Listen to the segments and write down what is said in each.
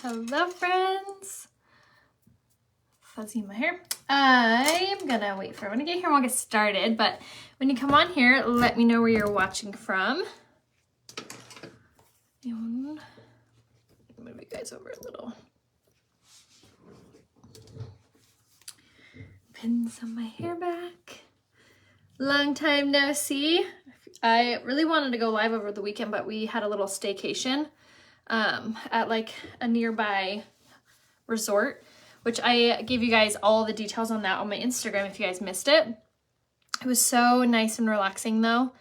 Hello friends. Fuzzy in my hair. I'm gonna wait for everyone to get here and we'll get started, but when you come on here, let me know where you're watching from. And move you guys over a little. Pin some of my hair back. Long time no see. I really wanted to go live over the weekend, but we had a little staycation at like a nearby resort, which I gave you guys all the details on that on my Instagram if you guys missed it. It was so nice and relaxing though.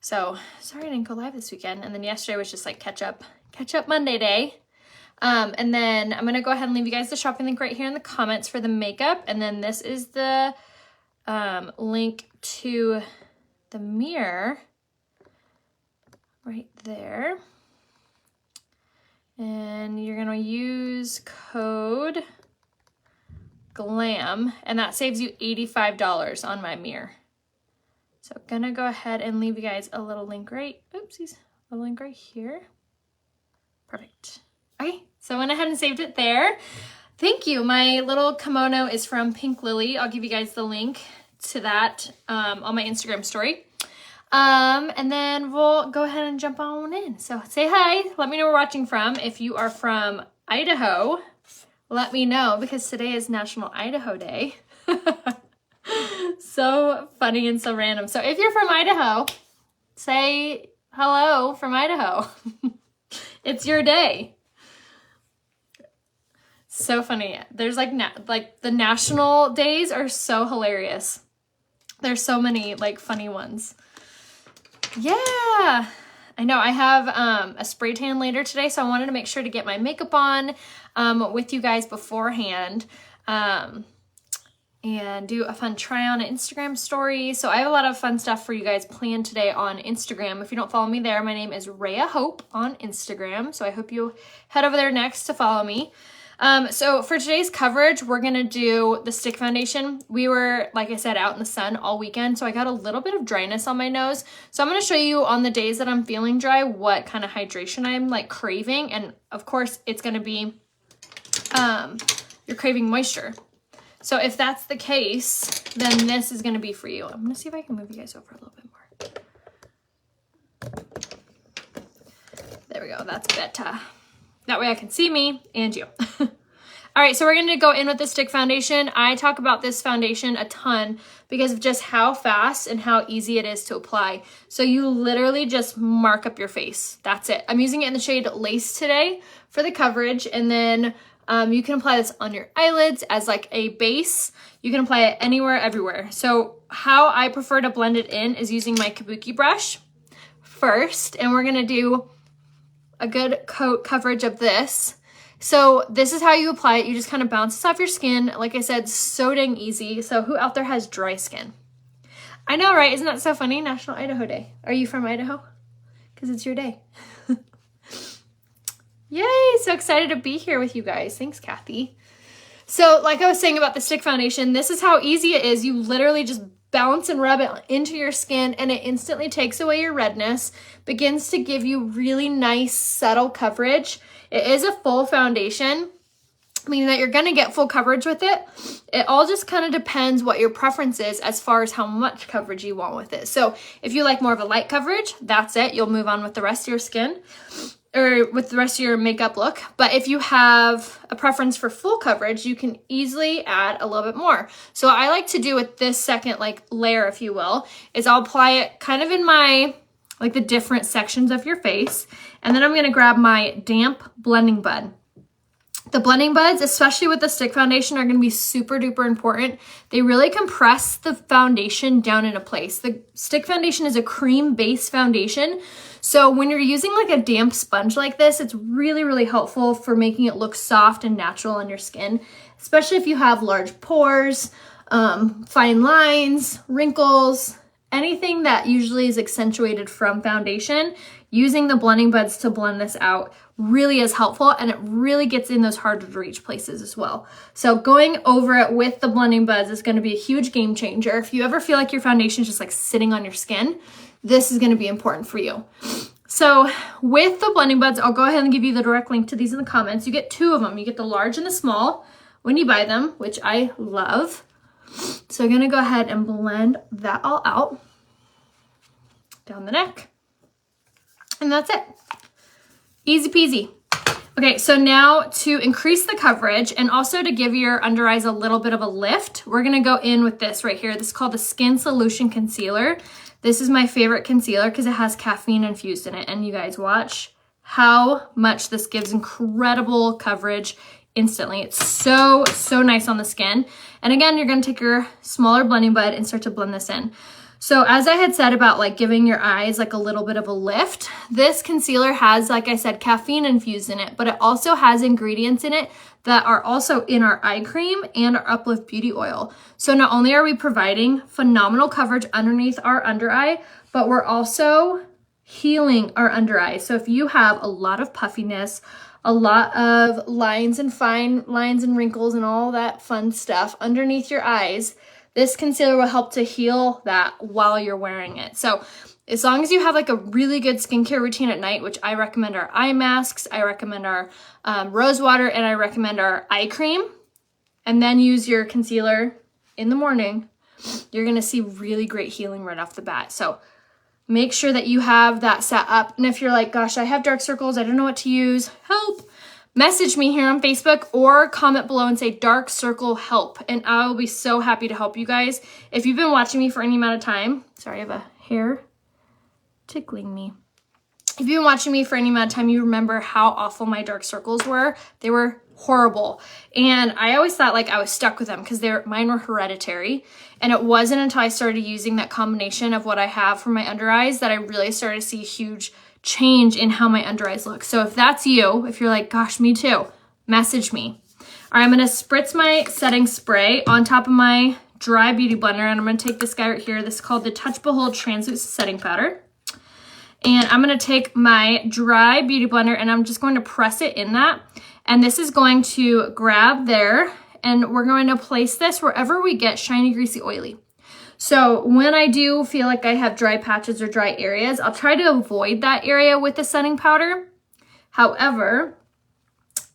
So sorry I didn't go live this weekend. And then yesterday was just like catch up Monday day. And then I'm gonna go ahead and leave you guys the shopping link right here in the comments for the makeup. And then this is the link to the mirror right there. And you're gonna use code GLAM and that saves you $85 on my mirror. So I'm gonna go ahead and leave you guys a little link right here. Perfect. Okay, so I went ahead and saved it there. Thank you. My little kimono is from Pink Lily. I'll give you guys the link to that on my Instagram story. And then we'll go ahead and jump on in. So say hi, let me know where you're watching from. If you are from Idaho, let me know because today is National Idaho Day. So funny and so random. So if you're from Idaho, say hello from Idaho. It's your day. So funny. There's like the national days are so hilarious. There's so many like funny ones. Yeah, I know I have a spray tan later today, so I wanted to make sure to get my makeup on with you guys beforehand and do a fun try on an Instagram story. So I have a lot of fun stuff for you guys planned today on Instagram. If you don't follow me there, my name is Rhea Hope on Instagram. So I hope you head over there next to follow me. So for today's coverage, we're going to do the stick foundation. We were, like I said, out in the sun all weekend, so I got a little bit of dryness on my nose. So I'm going to show you on the days that I'm feeling dry, what kind of hydration I'm like craving. And of course it's going to be, you're craving moisture. So if that's the case, then this is going to be for you. I'm going to see if I can move you guys over a little bit more. There we go. That's better. That way I can see me and you. All right, so we're going to go in with the stick foundation. I talk about this foundation a ton because of just how fast and how easy it is to apply. So you literally just mark up your face. That's it. I'm using it in the shade Lace today for the coverage. And then you can apply this on your eyelids as like a base. You can apply it anywhere, everywhere. So how I prefer to blend it in is using my kabuki brush first. And we're going to do a good coat coverage of this. So this is how you apply it. You just kind of bounce this off your skin. Like I said, so dang easy. So who out there has dry skin? I know, right? Isn't that so funny? National Idaho Day. Are you from Idaho? Because it's your day. Yay, so excited to be here with you guys. Thanks, Kathy. So like I was saying about the stick foundation, this is how easy it is. You literally just bounce and rub it into your skin and it instantly takes away your redness, begins to give you really nice, subtle coverage. It is a full foundation, meaning that you're going to get full coverage with it. It all just kind of depends what your preference is as far as how much coverage you want with it. So if you like more of a light coverage, that's it. You'll move on with the rest of your skin or with the rest of your makeup look. But if you have a preference for full coverage, you can easily add a little bit more. So what I like to do with this second like layer, if you will, is I'll apply it kind of in my, like the different sections of your face. And then I'm gonna grab my damp blending bud. The blending buds, especially with the stick foundation, are gonna be super duper important. They really compress the foundation down into place. The stick foundation is a cream base foundation. So when you're using like a damp sponge like this, it's really, really helpful for making it look soft and natural on your skin, especially if you have large pores, fine lines, wrinkles, anything that usually is accentuated from foundation. Using the blending buds to blend this out really is helpful, and it really gets in those harder to reach places as well. So going over it with the blending buds is going to be a huge game changer. If you ever feel like your foundation is just like sitting on your skin, this is going to be important for you. So with the blending buds, I'll go ahead and give you the direct link to these in the comments. You get 2 of them. You get the large and the small when you buy them, which I love. So I'm gonna go ahead and blend that all out down the neck. And that's it. Easy peasy. Okay, so now to increase the coverage and also to give your under eyes a little bit of a lift, we're gonna go in with this right here. This is called the Skin Solution Concealer. This is my favorite concealer because it has caffeine infused in it. And you guys watch how much this gives incredible coverage instantly. It's so, so nice on the skin. And again, you're gonna take your smaller blending bud and start to blend this in. So as I had said about like giving your eyes like a little bit of a lift, this concealer has, like I said, caffeine infused in it, but it also has ingredients in it that are also in our eye cream and our Uplift Beauty Oil. So not only are we providing phenomenal coverage underneath our under eye, but we're also healing our under eye. So if you have a lot of puffiness, a lot of lines and fine lines and wrinkles and all that fun stuff underneath your eyes, this concealer will help to heal that while you're wearing it. So as long as you have like a really good skincare routine at night, which I recommend our eye masks, I recommend our rose water, and I recommend our eye cream, and then use your concealer in the morning, you're gonna see really great healing right off the bat. So make sure that you have that set up. And if you're like, gosh, I have dark circles, I don't know what to use, help. Message me here on Facebook or comment below and say dark circle help, and I will be so happy to help you guys. If you've been watching me for any amount of time, sorry, I have a hair tickling me. If you've been watching me for any amount of time, you remember how awful my dark circles were. They were horrible. And I always thought like I was stuck with them because mine were hereditary. And it wasn't until I started using that combination of what I have for my under eyes that I really started to see a huge change in how my under eyes look. So if that's you, if you're like, gosh, me too, message me. All right, I'm gonna spritz my setting spray on top of my dry beauty blender, and I'm gonna take this guy right here. This is called the Touch Behold Translucent Setting Powder. And I'm gonna take my dry beauty blender and I'm just going to press it in that. And this is going to grab there, and we're going to place this wherever we get shiny, greasy, oily. So when I do feel like I have dry patches or dry areas, I'll try to avoid that area with the setting powder. However,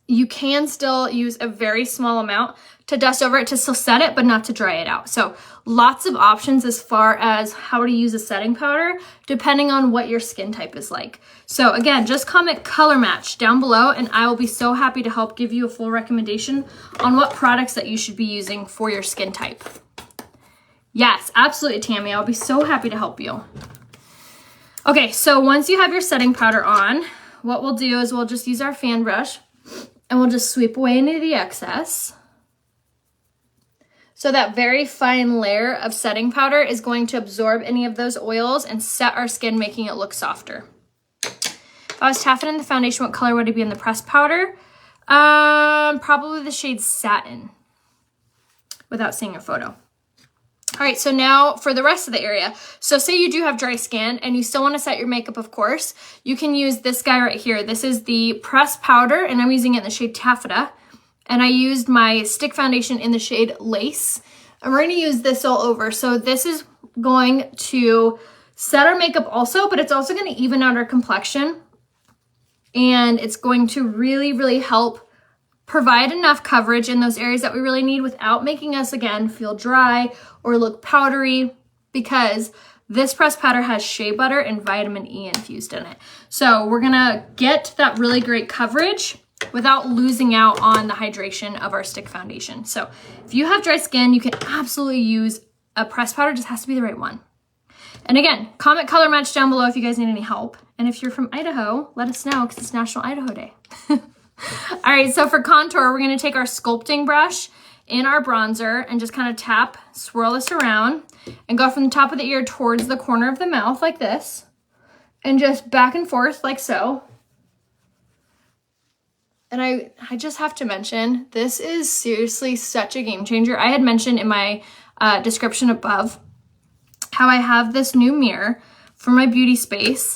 you can still use a very small amount to dust over it to still set it, but not to dry it out. So lots of options as far as how to use a setting powder, depending on what your skin type is like. So again, just comment color match down below, and I will be so happy to help give you a full recommendation on what products that you should be using for your skin type. Yes, absolutely, Tammy. I'll be so happy to help you. Okay, so once you have your setting powder on, what we'll do is we'll just use our fan brush and we'll just sweep away any of the excess. So that very fine layer of setting powder is going to absorb any of those oils and set our skin, making it look softer. If I was tapping in the foundation, what color would it be in the pressed powder? Probably the shade Satin, without seeing a photo. All right, so now for the rest of the area. So say you do have dry skin and you still want to set your makeup, of course, you can use this guy right here. This is the pressed powder, and I'm using it in the shade Taffeta. And I used my stick foundation in the shade Lace. And we're going to use this all over. So this is going to set our makeup also, but it's also going to even out our complexion. And it's going to really, really help provide enough coverage in those areas that we really need without making us, again, feel dry or look powdery, because this pressed powder has shea butter and vitamin E infused in it. So we're gonna get that really great coverage without losing out on the hydration of our stick foundation. So if you have dry skin, you can absolutely use a pressed powder, just has to be the right one. And again, comment color match down below if you guys need any help. And if you're from Idaho, let us know because it's National Idaho Day. All right, so for contour, we're gonna take our sculpting brush in our bronzer and just kind of tap, swirl this around, and go from the top of the ear towards the corner of the mouth like this, and just back and forth like so. And I just have to mention, this is seriously such a game changer. I had mentioned in my description above how I have this new mirror for my beauty space,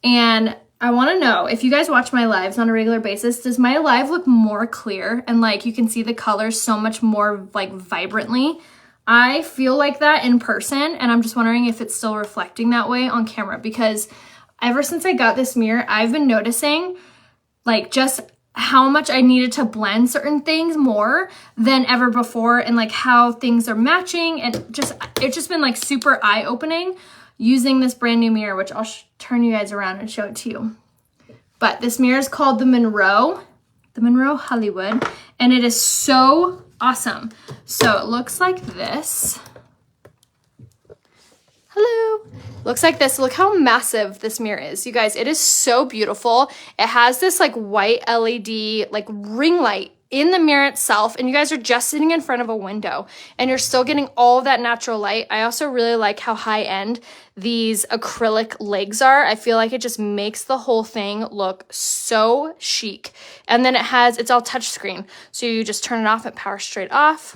and I want to know, if you guys watch my lives on a regular basis, does my live look more clear and like you can see the colors so much more like vibrantly? I feel like that in person, and I'm just wondering if it's still reflecting that way on camera, because ever since I got this mirror, I've been noticing like just how much I needed to blend certain things more than ever before, and like how things are matching, and it's just been like super eye-opening using this brand new mirror, which I'll turn you guys around and show it to you. But this mirror is called the Monroe Hollywood, and it is so awesome. So it looks like this. Hello. Looks like this. Look how massive this mirror is. You guys, it is so beautiful. It has this like white LED like ring light in the mirror itself, and you guys are just sitting in front of a window and you're still getting all of that natural light. I also really like how high end these acrylic legs are. I feel like it just makes the whole thing look so chic. And then it's all touch screen. So you just turn it off and power straight off,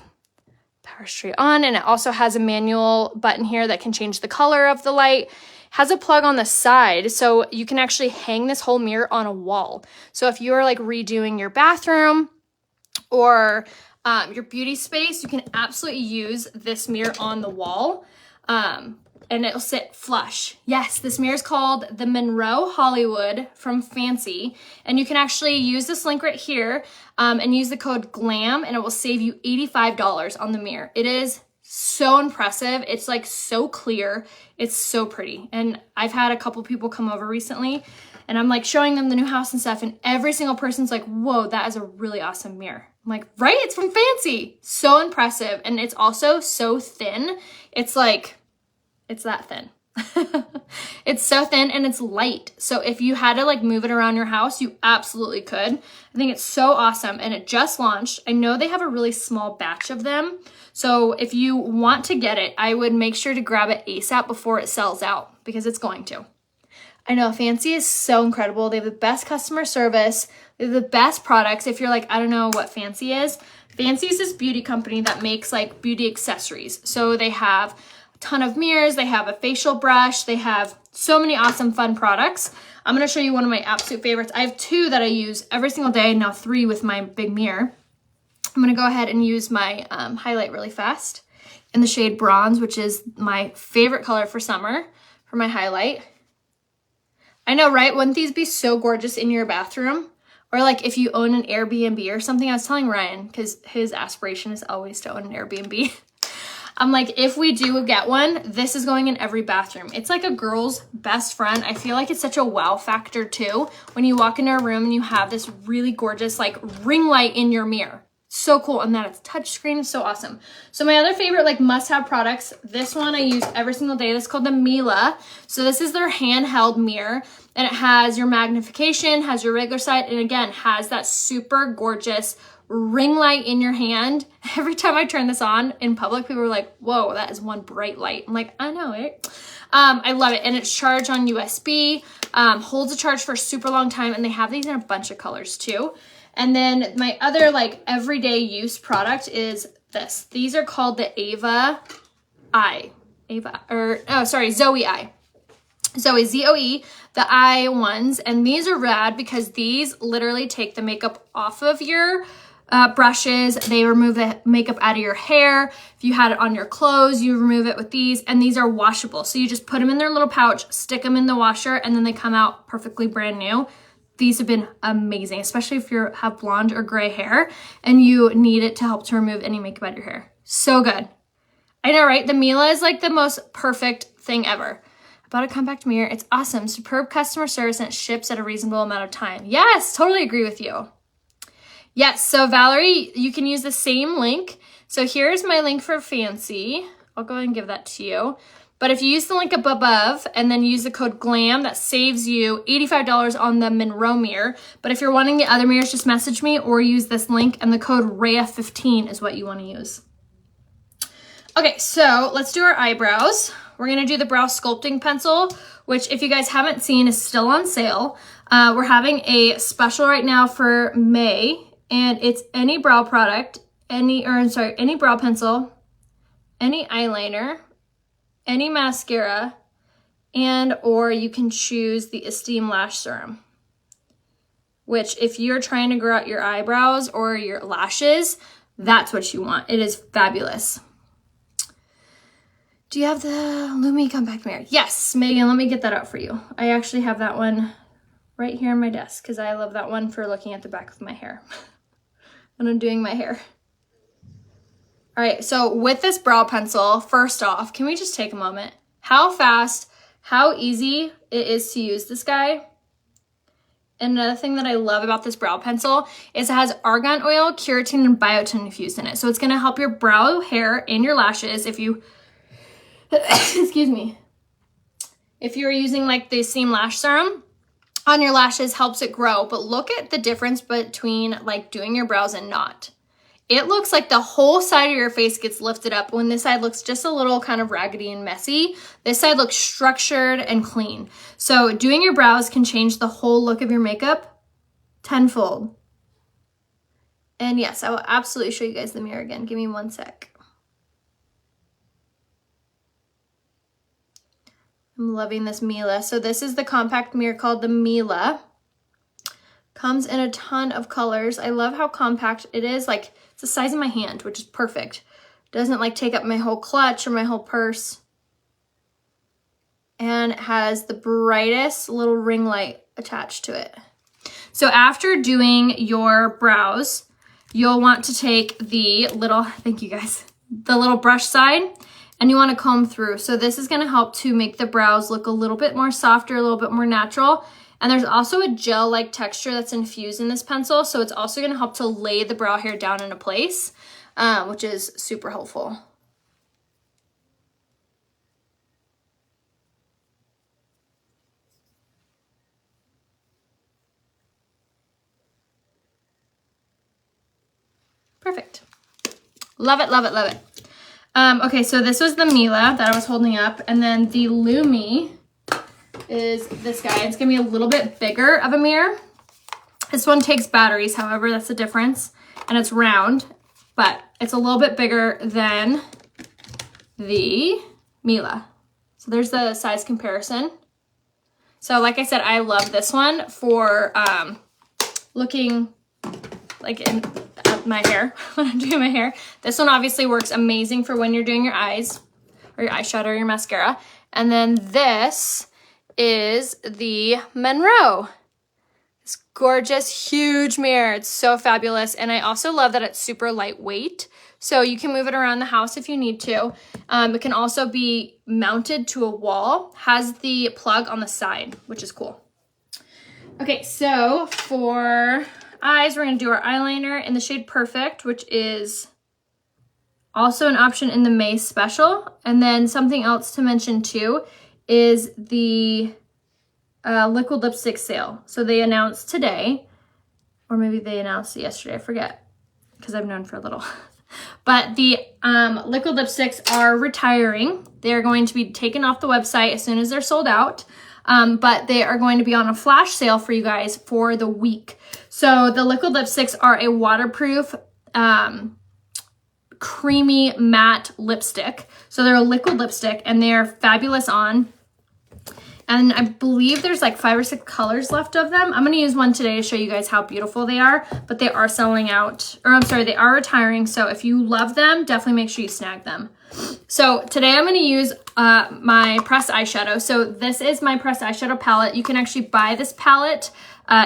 power straight on. And it also has a manual button here that can change the color of the light. Has a plug on the side, so you can actually hang this whole mirror on a wall. So if you're like redoing your bathroom or your beauty space, you can absolutely use this mirror on the wall, and it'll sit flush. Yes, this mirror is called the Monroe Hollywood from Fancy, and you can actually use this link right here and use the code GLAM, and it will save you $85 on the mirror. It is so impressive. It's like so clear. It's so pretty. And I've had a couple people come over recently, and I'm like showing them the new house and stuff, and every single person's like, whoa, that is a really awesome mirror. I'm like, right? It's from Fancy. So impressive. And it's also so thin. It's like, it's that thin. It's so thin and it's light. So if you had to like move it around your house, you absolutely could. I think it's so awesome. And it just launched. I know they have a really small batch of them. So if you want to get it, I would make sure to grab it ASAP before it sells out, because it's going to. I know Fancy is so incredible. They have the best customer service. They have the best products. If you're like, I don't know what Fancy is. Fancy is this beauty company that makes like beauty accessories. So they have a ton of mirrors. They have a facial brush. They have so many awesome fun products. I'm going to show you one of my absolute favorites. I have two that I use every single day, now 3 with my big mirror. I'm going to go ahead and use my highlight really fast in the shade Bronze, which is my favorite color for summer for my highlight. I know, right? Wouldn't these be so gorgeous in your bathroom? Or like if you own an Airbnb or something. I was telling Ryan, because his aspiration is always to own an Airbnb. I'm like, if we do get one, this is going in every bathroom. It's like a girl's best friend. I feel like it's such a wow factor too, when you walk into a room and you have this really gorgeous like ring light in your mirror. So cool. And that it's touchscreen is so awesome. So my other favorite like must-have products, this one I use every single day. This is called the Mila. So this is their handheld mirror, and it has your magnification, has your regular side, and again, has that super gorgeous ring light in your hand. Every time I turn this on in public, people are like, whoa, that is one bright light. I'm like, I know it. I love it. And it's charged on USB, holds a charge for a super long time, and they have these in a bunch of colors too. And then my other like everyday use product is this. These are called the Zoe Eye. Zoe, Z-O-E, the eye ones. And these are rad because these literally take the makeup off of your brushes. They remove the makeup out of your hair. If you had it on your clothes, you remove it with these. And these are washable. So you just put them in their little pouch, stick them in the washer, and then they come out perfectly brand new. These have been amazing, especially if you have blonde or gray hair and you need it to help to remove any makeup out of your hair. So good. I know, right? The Mila is like the most perfect thing ever. I bought a compact mirror. It's awesome. Superb customer service, and it ships at a reasonable amount of time. Yes, totally agree with you. Yes, so Valerie, you can use the same link. So here's my link for Fancy. I'll go ahead and give that to you. But if you use the link up above and then use the code GLAM, that saves you $85 on the Monroe mirror. But if you're wanting the other mirrors, just message me or use this link, and the code RHEA15 is what you want to use. Okay, so let's do our eyebrows. We're going to do the brow sculpting pencil, which if you guys haven't seen is still on sale. We're having a special right now for May, and it's any brow product, any brow pencil, any eyeliner, any mascara, and or you can choose the Esteem Lash Serum, which if you're trying to grow out your eyebrows or your lashes, that's what you want. It is fabulous. Do you have the Lumi Compact Mirror? Yes, Megan, let me get that out for you. I actually have that one right here on my desk because I love that one for looking at the back of my hair when I'm doing my hair. All right, so with this brow pencil, first off, can we just take a moment? How fast, how easy it is to use this guy. And another thing that I love about this brow pencil is it has argan oil, keratin, and biotin infused in it. So it's gonna help your brow hair and your lashes if you, excuse me, if you're using like the Esteem lash serum on your lashes, helps it grow. But look at the difference between like doing your brows and not. It looks like the whole side of your face gets lifted up when this side looks just a little kind of raggedy and messy. This side looks structured and clean. So doing your brows can change the whole look of your makeup tenfold. And yes, I will absolutely show you guys the mirror again. Give me one sec. I'm loving this Mila. So this is the compact mirror called the Mila. Comes in a ton of colors. I love how compact it is. Like, it's the size of my hand, which is perfect. Doesn't like take up my whole clutch or my whole purse. And it has the brightest little ring light attached to it. So after doing your brows, you'll want to take the little, thank you guys, the little brush side, and you want to comb through. So this is going to help to make the brows look a little bit more softer, a little bit more natural. And there's also a gel-like texture that's infused in this pencil. So it's also gonna help to lay the brow hair down into place, which is super helpful. Perfect. Love it, love it, love it. Okay, so this was the Mila that I was holding up. And then the Lumi is this guy. It's gonna be a little bit bigger of a mirror. This one takes batteries, however, that's the difference. And it's round, but it's a little bit bigger than the Mila. So there's the size comparison. So like I said, I love this one for looking like at my hair when I'm doing my hair. This one obviously works amazing for when you're doing your eyes or your eyeshadow or your mascara. And then this is the Monroe. This gorgeous, huge mirror. It's so fabulous. And I also love that it's super lightweight. So you can move it around the house if you need to. It can also be mounted to a wall. Has the plug on the side, which is cool. Okay, so for eyes, we're going to do our eyeliner in the shade Perfect, which is also an option in the May special. And then something else to mention too is the liquid lipstick sale. So they announced today, or maybe they announced it yesterday, I forget, because I've known for a little. But the liquid lipsticks are retiring. They're going to be taken off the website as soon as they're sold out. But they are going to be on a flash sale for you guys for the week. So the liquid lipsticks are a waterproof, creamy matte lipstick. So they're a liquid lipstick and they're fabulous on. And I believe there's like 5 or 6 colors left of them. I'm going to use one today to show you guys how beautiful they are, but they are selling out, or I'm sorry, they are retiring. So if you love them, definitely make sure you snag them. So today I'm going to use my pressed eyeshadow. So this is my pressed eyeshadow palette. You can actually buy this palette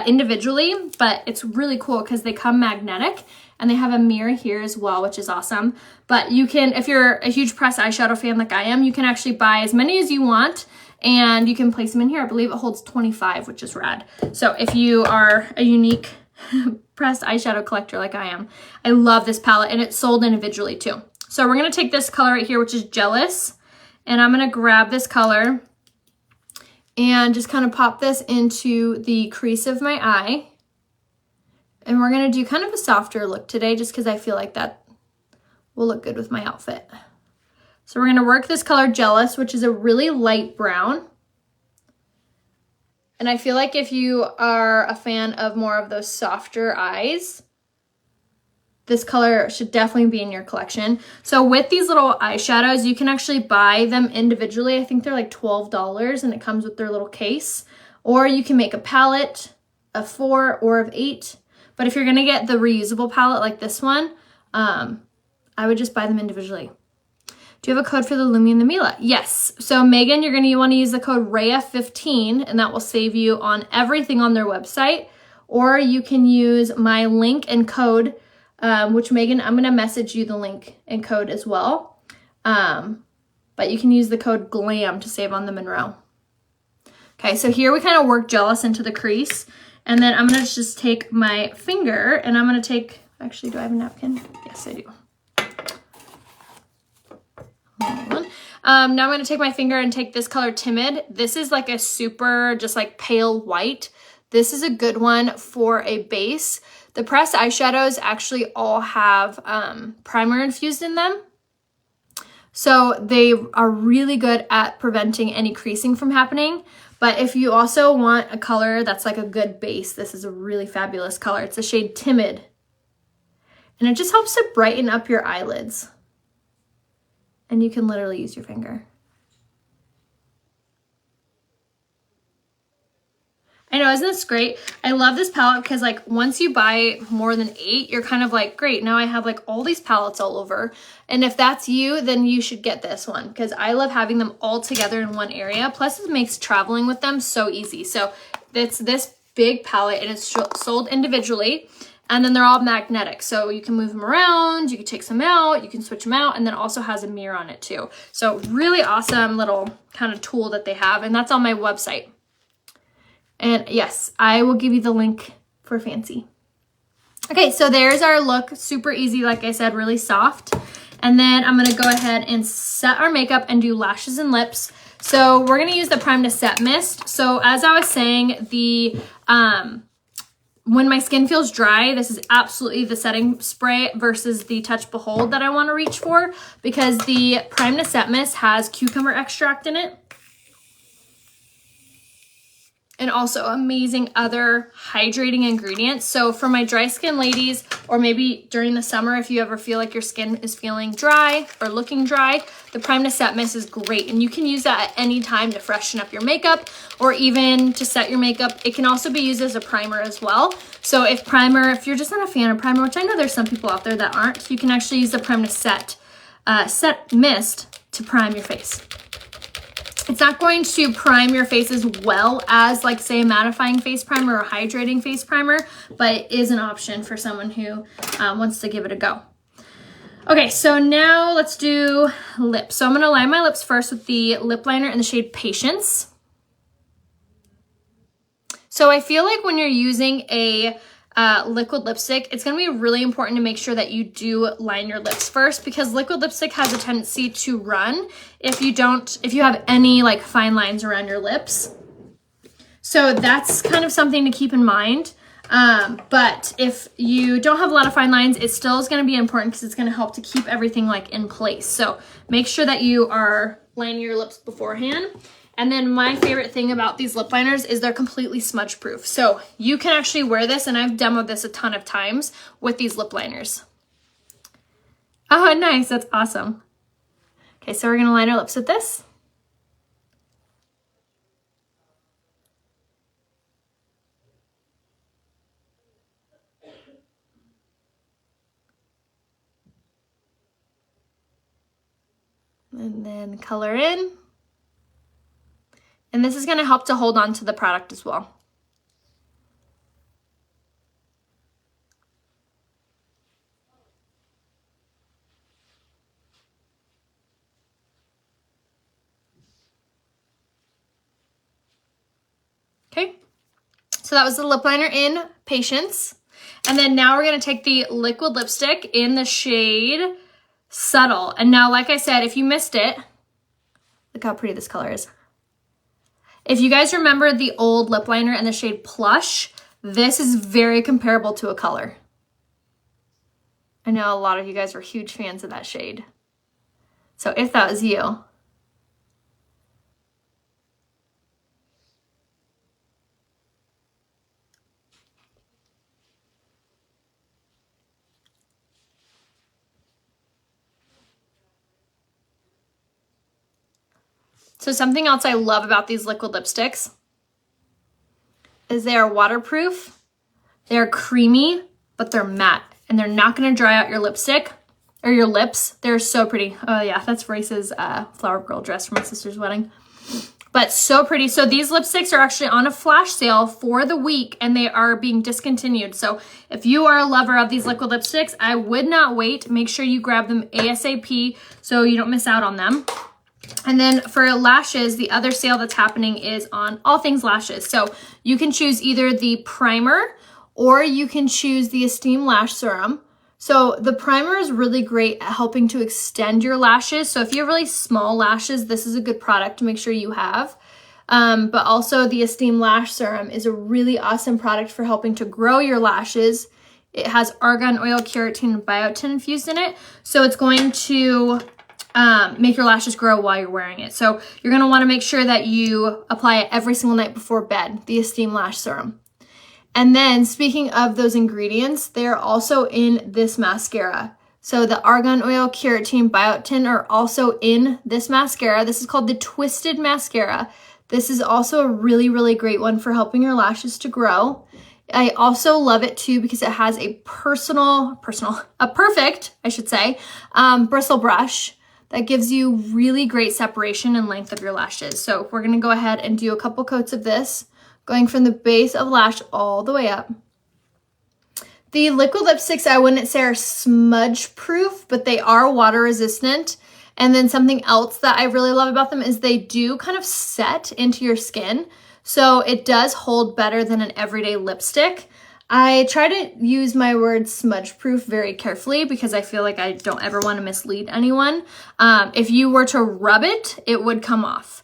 individually, but it's really cool because they come magnetic and they have a mirror here as well, which is awesome. But you can, if you're a huge pressed eyeshadow fan like I am, you can actually buy as many as you want and you can place them in here. I believe it holds 25, which is rad. So if you are a unique pressed eyeshadow collector like I am, I love this palette and it's sold individually too. So we're gonna take this color right here, which is Jealous, and I'm gonna grab this color and just kind of pop this into the crease of my eye. And we're gonna do kind of a softer look today just because I feel like that will look good with my outfit. So we're gonna work this color Jealous, which is a really light brown. And I feel like if you are a fan of more of those softer eyes, this color should definitely be in your collection. So with these little eyeshadows, you can actually buy them individually. I think they're like $12 and it comes with their little case. Or you can make a palette of 4 or of 8. But if you're gonna get the reusable palette like this one, I would just buy them individually. Do you have a code for the Lumi and the Mila? Yes. So Megan, you're going to want to use the code RAYA15, and that will save you on everything on their website. Or you can use my link and code, which Megan, I'm going to message you the link and code as well. But you can use the code GLAM to save on the Monroe. Okay, so here we kind of work Jealous into the crease. And then I'm going to just take my finger and I'm going to take, actually, do I have a napkin? Yes, I do. Now I'm going to take my finger and take this color Timid. This is like a super just like pale white. This is a good one for a base. The pressed eyeshadows actually all have primer infused in them. So they are really good at preventing any creasing from happening. But if you also want a color that's like a good base, this is a really fabulous color. It's the shade Timid. And it just helps to brighten up your eyelids. And you can literally use your finger. I know, isn't this great? I love this palette because like once you buy more than 8, you're kind of like, great, now I have like all these palettes all over. And if that's you, then you should get this one because I love having them all together in one area. Plus it makes traveling with them so easy. So it's this big palette and it's sold individually. And then they're all magnetic, so you can move them around, you can take some out, you can switch them out, and then also has a mirror on it too. So really awesome little kind of tool that they have, and that's on my website. And yes, I will give you the link for Fancy. Okay, so there's our look. Super easy, like I said, really soft. And then I'm gonna go ahead and set our makeup and do lashes and lips. So we're gonna use the Prime to Set Mist. So as I was saying, the when my skin feels dry, this is absolutely the setting spray versus the Touch Behold that I want to reach for because the Prime to Set Mist has cucumber extract in it. And also amazing other hydrating ingredients. So for my dry skin ladies, or maybe during the summer, if you ever feel like your skin is feeling dry or looking dry, the Prime to Set Mist is great. And you can use that at any time to freshen up your makeup or even to set your makeup. It can also be used as a primer as well. So if you're just not a fan of primer, which I know there's some people out there that aren't, you can actually use the Prime to Set Mist to prime your face. It's not going to prime your face as well as like say a mattifying face primer or hydrating face primer, but it is an option for someone who wants to give it a go. Okay, so now let's do lips. So I'm gonna line my lips first with the lip liner in the shade Patience. So I feel like when you're using a liquid lipstick, it's going to be really important to make sure that you do line your lips first because liquid lipstick has a tendency to run if you have any like fine lines around your lips. So that's kind of something to keep in mind. But if you don't have a lot of fine lines, it still is going to be important because it's going to help to keep everything like in place. So make sure that you are lining your lips beforehand. And then my favorite thing about these lip liners is they're completely smudge proof. So you can actually wear this, and I've demoed this a ton of times with these lip liners. Oh, nice, that's awesome. Okay, so we're gonna line our lips with this. And then color in. And this is going to help to hold on to the product as well. Okay, so that was the lip liner in Patience. And then now we're going to take the liquid lipstick in the shade Subtle. And now, like I said, if you missed it, look how pretty this color is. If you guys remember the old lip liner in the shade Plush, this is very comparable to a color. I know a lot of you guys were huge fans of that shade. So if that was you. So something else I love about these liquid lipsticks is they are waterproof, they're creamy, but they're matte, and they're not gonna dry out your lipstick, or your lips. They're so pretty. Oh yeah, that's Grace's flower girl dress for my sister's wedding. But so pretty. So these lipsticks are actually on a flash sale for the week and they are being discontinued. So if you are a lover of these liquid lipsticks, I would not wait. Make sure you grab them ASAP so you don't miss out on them. And then for lashes, the other sale that's happening is on all things lashes. So you can choose either the primer or you can choose the Esteem Lash Serum. So the primer is really great at helping to extend your lashes. So if you have really small lashes, this is a good product to make sure you have. But also the Esteem Lash Serum is a really awesome product for helping to grow your lashes. It has argan oil, keratin, and biotin infused in it. So it's going to make your lashes grow while you're wearing it. So you're going to want to make sure that you apply it every single night before bed, the Esteem Lash Serum. And then speaking of those ingredients, they're also in this mascara. So the argan oil, keratin, biotin are also in this mascara. This is called the Twisted Mascara. This is also a really, really great one for helping your lashes to grow. I also love it too because it has a perfect, I should say, bristle brush that gives you really great separation and length of your lashes. So we're gonna go ahead and do a couple coats of this, going from the base of lash all the way up. The liquid lipsticks, I wouldn't say are smudge proof, but they are water resistant. And then something else that I really love about them is they do kind of set into your skin. So it does hold better than an everyday lipstick. I try to use my word smudge proof very carefully because I feel like I don't ever want to mislead anyone. If you were to rub it, it would come off.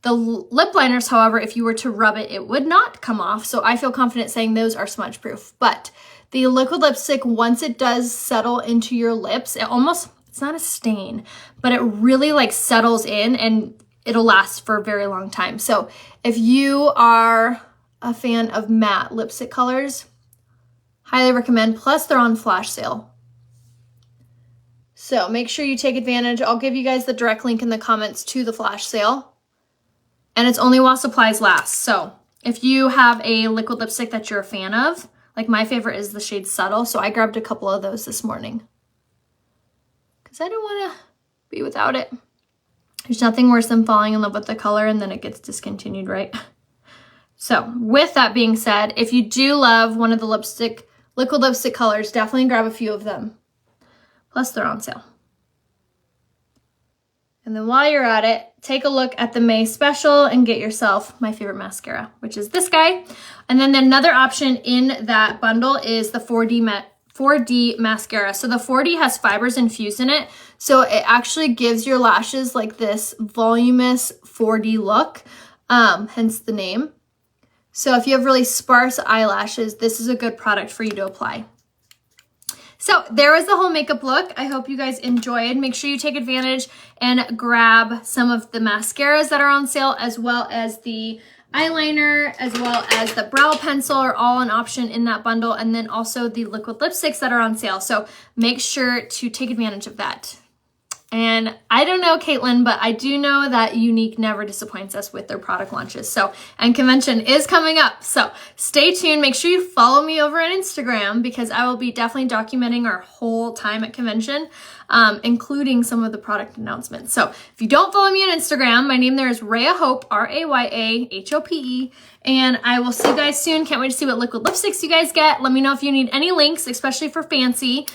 The lip liners, however, if you were to rub it, it would not come off. So I feel confident saying those are smudge proof. But the liquid lipstick, once it does settle into your lips, it's not a stain, but it really like settles in and it'll last for a very long time. So if you are a fan of matte lipstick colors, highly recommend. Plus they're on flash sale. So make sure you take advantage. I'll give you guys the direct link in the comments to the flash sale. And it's only while supplies last. So if you have a liquid lipstick that you're a fan of, like my favorite is the shade Subtle. So I grabbed a couple of those this morning because I don't want to be without it. There's nothing worse than falling in love with the color and then it gets discontinued, right? So with that being said, if you do love one of the liquid lipstick colors, definitely grab a few of them. Plus they're on sale. And then while you're at it, take a look at the May special and get yourself my favorite mascara, which is this guy. And then another option in that bundle is the 4D mascara. So the 4D has fibers infused in it. So it actually gives your lashes like this voluminous 4D look, hence the name. So if you have really sparse eyelashes, this is a good product for you to apply. So there was the whole makeup look. I hope you guys enjoyed. Make sure you take advantage and grab some of the mascaras that are on sale, as well as the eyeliner, as well as the brow pencil are all an option in that bundle. And then also the liquid lipsticks that are on sale. So make sure to take advantage of that. And I don't know, Caitlin, but I do know that Unique never disappoints us with their product launches. So, and convention is coming up. So stay tuned. Make sure you follow me over on Instagram because I will be definitely documenting our whole time at convention, including some of the product announcements. So if you don't follow me on Instagram, my name there is Raya Hope, RAYAHOPE. And I will see you guys soon. Can't wait to see what liquid lipsticks you guys get. Let me know if you need any links, especially for fancy.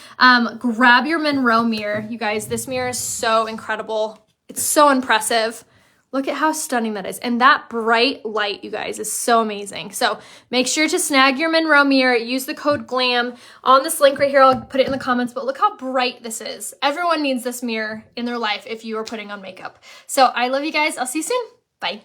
Grab your Monroe mirror. You guys, this mirror is so incredible. It's so impressive. Look at how stunning that is. And that bright light, you guys, is so amazing. So make sure to snag your Monroe mirror. Use the code GLAM on this link right here. I'll put it in the comments, but look how bright this is. Everyone needs this mirror in their life if you are putting on makeup. So I love you guys. I'll see you soon. Bye.